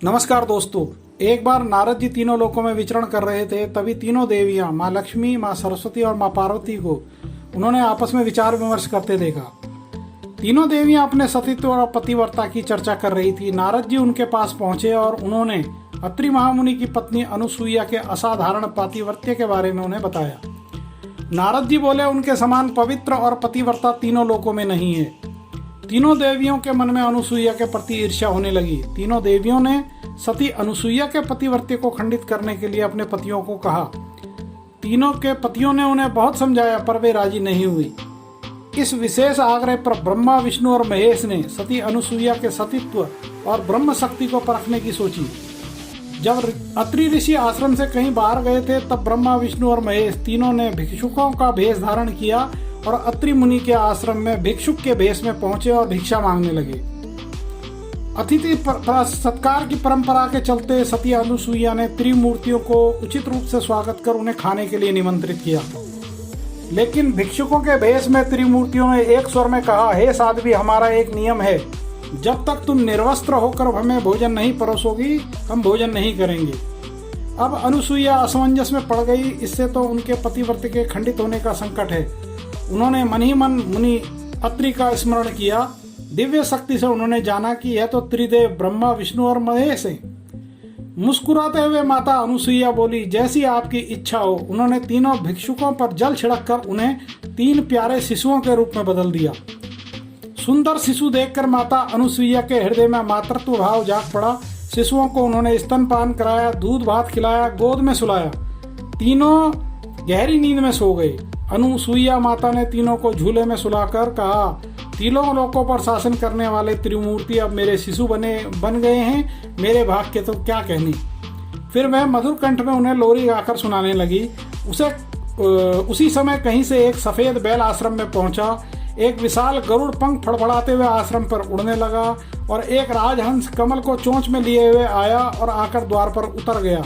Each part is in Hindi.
नमस्कार दोस्तों। एक बार नारद जी तीनों लोकों में विचरण कर रहे थे। तभी तीनों देवियां माँ लक्ष्मी, माँ सरस्वती और माँ पार्वती को उन्होंने आपस में विचार विमर्श करते देखा। तीनों देवियां अपने सतीत्व और पतिव्रता की चर्चा कर रही थी। नारद जी उनके पास पहुंचे और उन्होंने अत्रि महामुनि की पत्नी अनुसुईया के असाधारण पातिव्रत्य के बारे में उन्हें बताया। नारद जी बोले, उनके समान पवित्र और पतिव्रता तीनों लोकों में नहीं है। तीनों देवियों के मन में अनुसुईया के प्रति ईर्ष्या होने लगी। तीनों देवियों ने सती अनुसुईया के पतिव्रत्य को खंडित करने के लिए अपने पतियों को कहा। तीनों के पतियों ने उन्हें बहुत समझाया, पर वे राजी नहीं हुई। इस विशेष आग्रह पर ब्रह्मा, विष्णु और महेश ने सती अनुसुईया के सतीत्व और ब्रह्म शक्ति को परखने की सोची। जब अत्रि ऋषि आश्रम से कहीं बाहर गए थे, तब ब्रह्मा, विष्णु और महेश तीनों ने भिक्षुकों का भेष धारण किया और अत्रि मुनि के आश्रम में भिक्षुक के भेष में पहुंचे और भिक्षा मांगने लगे। अतिथि सत्कार की परंपरा के चलते सती अनुसुईया ने त्रिमूर्तियों को उचित रूप से स्वागत कर उन्हें खाने के लिए निमंत्रित किया। लेकिन भिक्षुकों के भेष में त्रिमूर्तियों ने एक स्वर में कहा, हे साध्वी, हमारा एक नियम है, जब तक तुम निर्वस्त्र होकर हमें भोजन नहीं परोसोगी, हम भोजन नहीं करेंगे। अब अनुसुईया असमंजस में पड़ गई। इससे तो उनके पतिव्रत के खंडित होने का संकट है। उन्होंने मन ही मन मुनि अत्रि का स्मरण किया। दिव्य शक्ति से उन्होंने जाना कि यह तो त्रिदेव ब्रह्मा, विष्णु और महेश हैं। मुस्कुराते हुए माता अनुसुईया बोली, जैसी आपकी इच्छा हो। उन्होंने तीनों भिक्षुकों पर जल छिड़ककर उन्हें 3 प्यारे शिशुओं के रूप में बदल दिया। सुंदर शिशु देखकर माता अनुसुईया के हृदय में मातृत्व भाव जाग पड़ा। शिशुओं को उन्होंने स्तनपान कराया, दूध भात खिलाया, गोद में सुलाया। तीनों गहरी नींद में सो गए। अनुसुईया माता ने तीनों को झूले में सुलाकर कहा, तीनों लोकों पर शासन करने वाले त्रिमूर्ति अब मेरे शिशु बन गए हैं। मेरे भाग के तो क्या कहने। फिर वह मधुर कंठ में उन्हें लोरी गाकर सुनाने लगी। उसी समय कहीं से एक सफेद बैल आश्रम में पहुंचा। एक विशाल गरुड़ पंख फड़फड़ाते हुए आश्रम पर उड़ने लगा और एक राजहंस कमल को चोंच में लिए हुए आया और आकर द्वार पर उतर गया।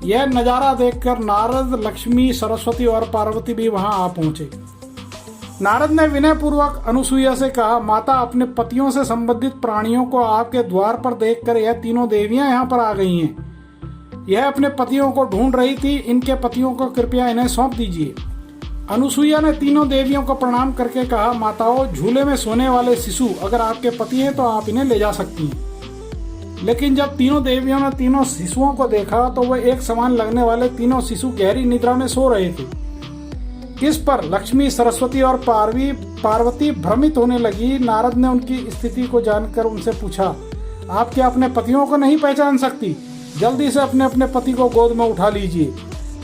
यह नजारा देखकर नारद, लक्ष्मी, सरस्वती और पार्वती भी वहां आ पहुंचे। नारद ने विनय पूर्वक अनुसुईया से कहा, माता, अपने पतियों से संबंधित प्राणियों को आपके द्वार पर देखकर यह तीनों देवियां यहाँ पर आ गई हैं। यह अपने पतियों को ढूंढ रही थी। इनके पतियों को कृपया इन्हें सौंप दीजिए। अनुसुईया ने तीनों देवियों को प्रणाम करके कहा, माताओं, झूले में सोने वाले शिशु अगर आपके पति हैं तो आप इन्हें ले जा सकती हैं। लेकिन जब तीनों देवियों ने तीनों शिशुओं को देखा तो वह एक समान लगने वाले तीनों शिशु गहरी निद्रा में सो रहे थे। इस पर लक्ष्मी, सरस्वती और पार्वती भ्रमित होने लगी। नारद ने उनकी स्थिति को जानकर उनसे पूछा, आप क्या अपने पतियों को नहीं पहचान सकती? जल्दी से अपने अपने पति को गोद में उठा लीजिए।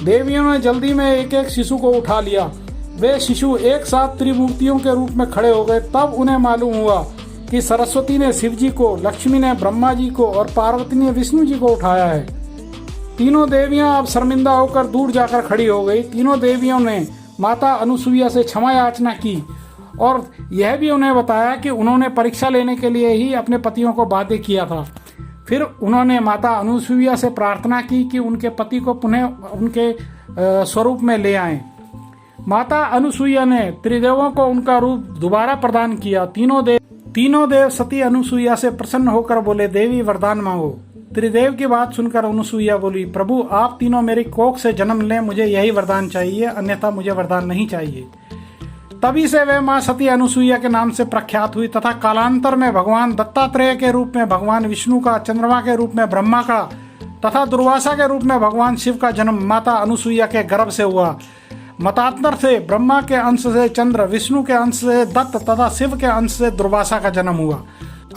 देवियों ने जल्दी में एक एक शिशु को उठा लिया। वे शिशु एक साथ त्रिमूर्तियों के रूप में खड़े हो गए। तब उन्हें मालूम हुआ कि सरस्वती ने शिव जी को, लक्ष्मी ने ब्रह्मा जी को और पार्वती ने विष्णु जी को उठाया है। तीनों देवियां अब शर्मिंदा होकर दूर जाकर खड़ी हो गई। तीनों देवियों ने माता अनुसुईया से क्षमा याचना की और यह भी उन्हें बताया कि उन्होंने परीक्षा लेने के लिए ही अपने पतियों को बाध्य किया था। फिर उन्होंने माता अनुसुईया से प्रार्थना की कि उनके पति को पुनः उनके स्वरूप में ले आएं। माता अनुसुईया ने त्रिदेवों को उनका रूप दोबारा प्रदान किया। तीनों देव सती अनुसुईया से प्रसन्न होकर बोले, देवी वरदान मांगो। त्रिदेव की बात सुनकर अनुसुईया बोली, प्रभु, आप तीनों मेरी कोख से जन्म लें, मुझे यही वरदान चाहिए, अन्यथा मुझे वरदान नहीं चाहिए। तभी से वे माँ सती अनुसुईया के नाम से प्रख्यात हुई तथा कालांतर में भगवान दत्तात्रेय के रूप में भगवान विष्णु का, चंद्रमा के रूप में ब्रह्मा का तथा दुर्वासा के रूप में भगवान शिव का जन्म माता अनुसुईया के गर्भ से हुआ। मतांतर से ब्रह्मा के अंश से चंद्र, विष्णु के अंश से दत्त तथा शिव के अंश से दुर्वासा का जन्म हुआ।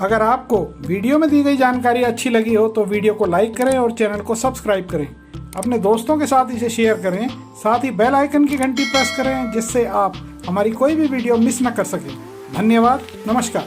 अगर आपको वीडियो में दी गई जानकारी अच्छी लगी हो तो वीडियो को लाइक करें और चैनल को सब्सक्राइब करें। अपने दोस्तों के साथ इसे शेयर करें। साथ ही बेल आइकन की घंटी प्रेस करें, जिससे आप हमारी कोई भी वीडियो मिस न कर सकें। धन्यवाद। नमस्कार।